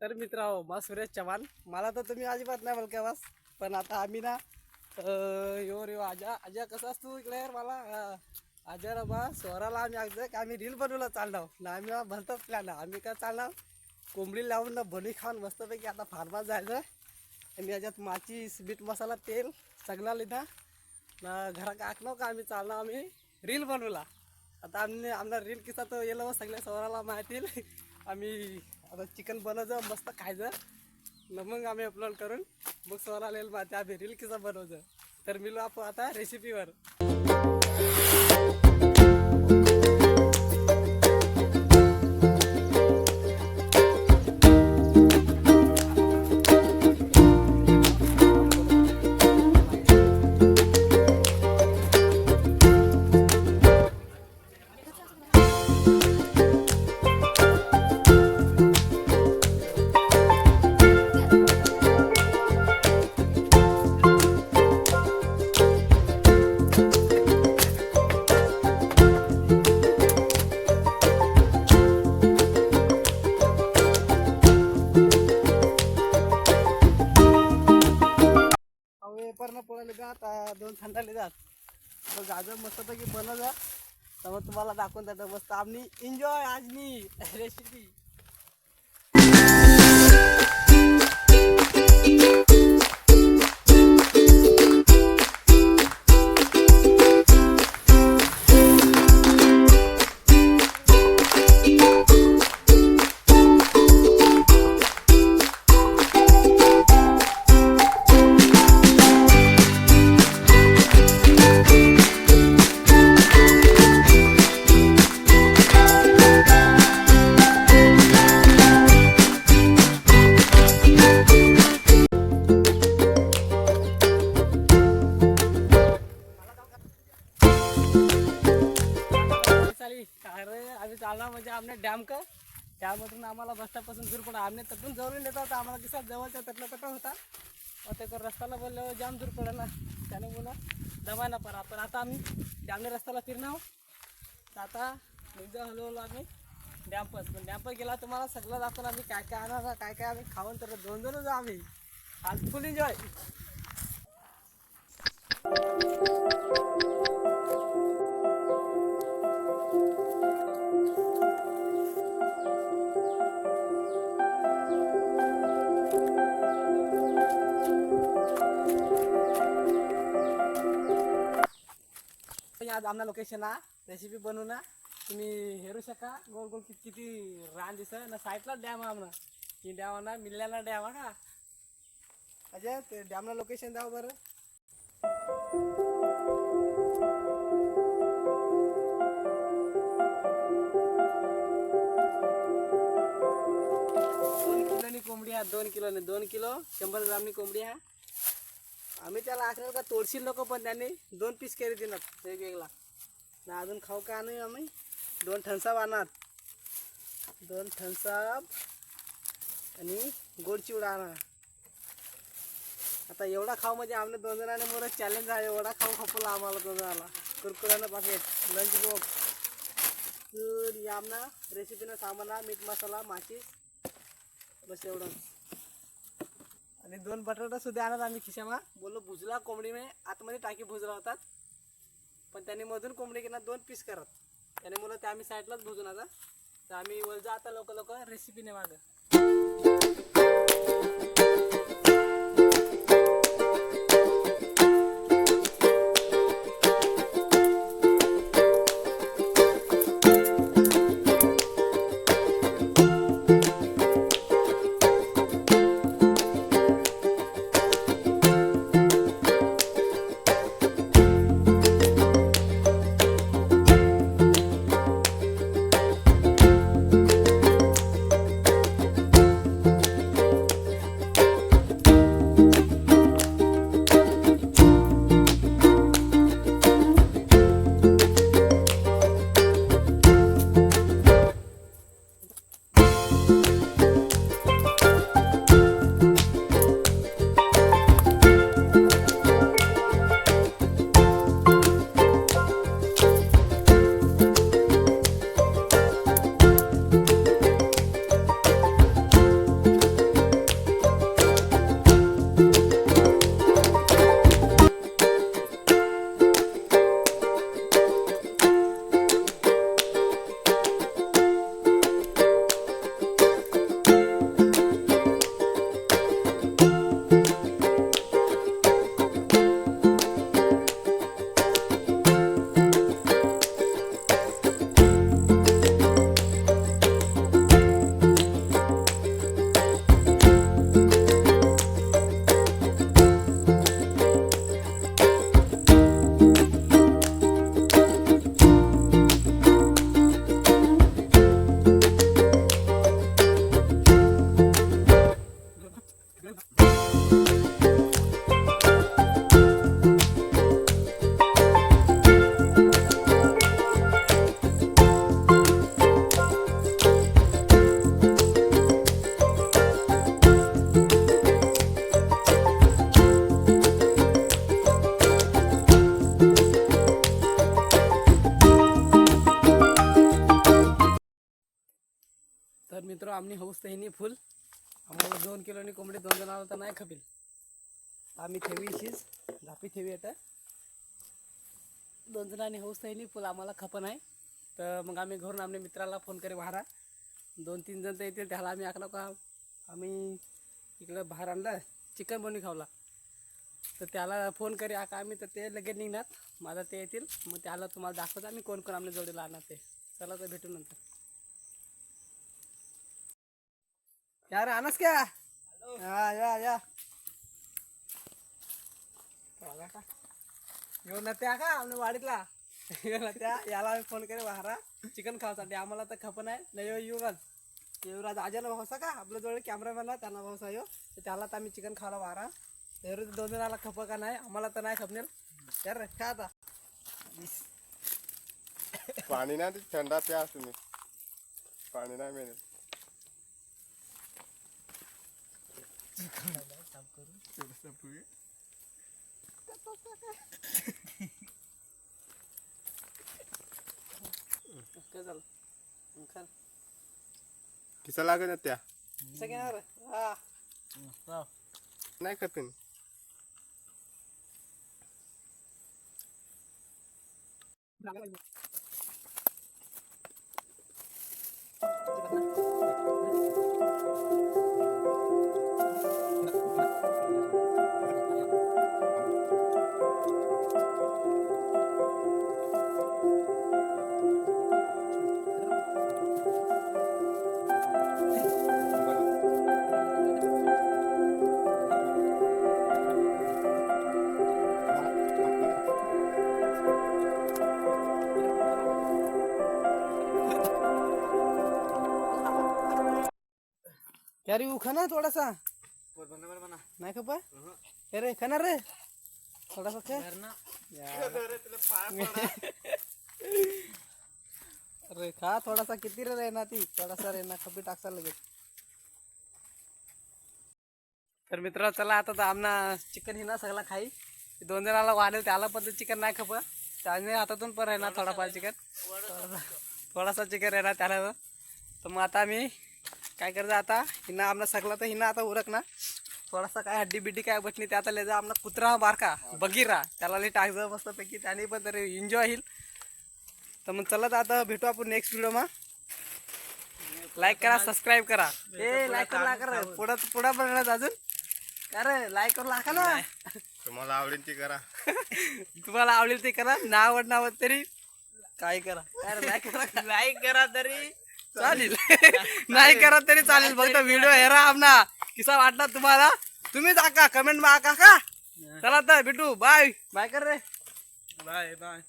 तर मित्रांनो, मा सुरेश चव्हाण. मला तर तुम्ही अजिबात नाही बोलका बस. पण आता आम्ही ना यो आजा आजा कसं असतो इकडे यार मला आजा रे बा स्वराला आम्ही आम्ही रील बनवला चालणार ना. आम्ही भलतंच प्लॅन आम्ही काय चालणार कोंबडी लावून ना बनी खाऊन मस्तपैकी आता फार्मात जायचं. आणि याच्यात माचीस बीट मसाला तेल सगळा लिधा ना घरा काकणं का आम्ही चालणार आम्ही रील बनवला. आता आमना रील किस्सा तो येलो सगळ्या स्वराला माहिती. आम्ही आता चिकन बनवचं मस्त खायचं न मग आम्ही अपलोड करून मग स्वराला येईल माहिती आम्ही रील किस्सा बनवचं. तर मिळू आपण आता रेसिपीवर. पेपरनं पळाले जात दोन थंडाले जात मग गाजर मस्तपैकी बनवलं तर मग तुम्हाला दाखवून जातं मस्त आम्ही एन्जॉय आज मी रेसिपी. आम्ही चालणार म्हणजे आमने डॅम का त्यामधून आम्हाला बस स्टॉपपासून दूर पडा आमने तटून जवळून येतात आम्हाला किसा जवळच्या तटला तट होता मग ते रस्त्याला बोलल्यावर जाम दूर पडेल ना त्याने मुलं दवा ना पडा. पण आता आम्ही डॅमने रस्त्याला फिरणार तर आता म्हणजे हळूहळू आम्ही डॅम्पच पण डॅम्पर गेला तुम्हाला सगळं दाखवून आम्ही काय काय आणणार काय काय आम्ही खाऊन तर दोन जाऊ आम्ही आज फुल एन्जॉय. आज आमना लोकेशन रेसिपी बनवू ना तुम्ही हेरू शका गोल गोल किती रान दिस ना साईडला डॅम आमना ही डॅम ना मिल्याला डॅम का अजय ते डॅमला लोकेशन द्यावं बरं. 2 किलोनी कोंबडी आहे 2 किलो 100 ग्रामनी कोंबडी आहे. आम्ही त्याला आखलं का तोडशील नको पण त्यांनी 2 पीस केली दिनात वेगवेगळा ना. अजून खाऊ का नाही आम्ही 2 ठणसाप आणणार 2 ठणसाप आणि गोड चिवडा आणणार. आता एवढा खाऊ म्हणजे आमने 2 जणांनी मोर चॅलेंज आहे एवढा खाऊ खपला आम्हाला 2 जणाला कुरकुऱ्यानं पाकिट लंच बॉक्स. तर या आमना रेसिपीनं सामान मीठ मसाला माचीस बस एवढं आणि 2 बटाटा सुद्धा आणत आम्ही खिशामा बोललो भुजला कोंबडी में आतमध्ये टाकी भुजला होतात पण त्यांनी मधून कोंबडी घेणार 2 पीस करत त्याने मुलं ते आम्ही साईडलाच भुजून आता. तर आम्ही वलजा आता लोक रेसिपीने मागं. आमनी हौस तर हिनी फुल आम्हाला 2 किलोनी कोंबडी 2 जणांना तर नाही खपेल. आम्ही ठेवी इशीच झापी ठेवी आता 2 जणांनी हौस तर हिनी फुल आम्हाला खप नाही. तर मग आम्ही घरून आमच्या मित्राला फोन करे बाहेर 2-3 जण तर येतील त्याला आम्ही आखला का आम्ही इकडं बाहेर आणलं चिकन बनवून खावला. तर त्याला फोन करी आका आम्ही तर ते लगेच निघणार माझा ते येतील मग त्याला तुम्हाला दाखवतो आम्ही कोण कोण आमच्या जोडीला आणणार ते. चला तर भेटू नंतर. यार आणस क्या हा या येऊन त्या का आम्ही वाडीतला येऊन त्या याला आम्ही फोन करे बाहेर चिकन खावासाठी आम्हाला तर खप नाही युवराज आजाला भावसा का आपल्या जवळ कॅमेरामॅन आहे त्यांना भावसा येऊ तर त्याला तर आम्ही चिकन खायला बाहेर एवढं 2 जणाला खप का नाही आम्हाला तर नाही खपणार यार खा आता. पाणी नाही थंडा प्या तुम्ही पाणी नाही मिळेल. काय झालं खा किसा लागत ना त्या कसं घेणार हा नाही खपेन. यार येऊ खाना थोडासा नाही खपा अरे खाना रे थोडासा खा अरे खा थोडासा किती रे ना ती थोडासा रे ना खपी टाकसा लगेच. तर मित्र चला आता तर आमना चिकन हिना सगळा खाई 2 जणाला वाढेल त्याला पण चिकन नाही खप त्याने हातातून पण आहे ना थोडाफार चिकन थोडासा चिकन आहे ना त्याला. तर मग आता मी काय करायचं आता हिना आमना सगळा तर हिना आता उरक ना थोडासा काय हड्डी बिड्डी काय बसली ते आता लेजा आमना कुत्रा बारका बगीरा त्याला लई टाकजा मस्तपैकी त्याने पण तरी एन्जॉय होईल. तर मग चला आता भेटू आपण नेक्स्ट व्हिडिओ मा. लाईक करा सबस्क्राईब करा लाईक करा पुढं बनणार अजून काय रे लाईक करू लागा ना तुम्हाला आवडेल ती करा तुम्हाला आवडेल ते करा ना आवड तरी काय करा लाईक करा तरी चालेल नाही करा तरी चालेल फक्त व्हिडिओ हेरा आमना किसा वाटला तुम्हाला तुम्हीच आका कमेंट मा आका का. चला तर भेटू बाय बाय कर रे बाय.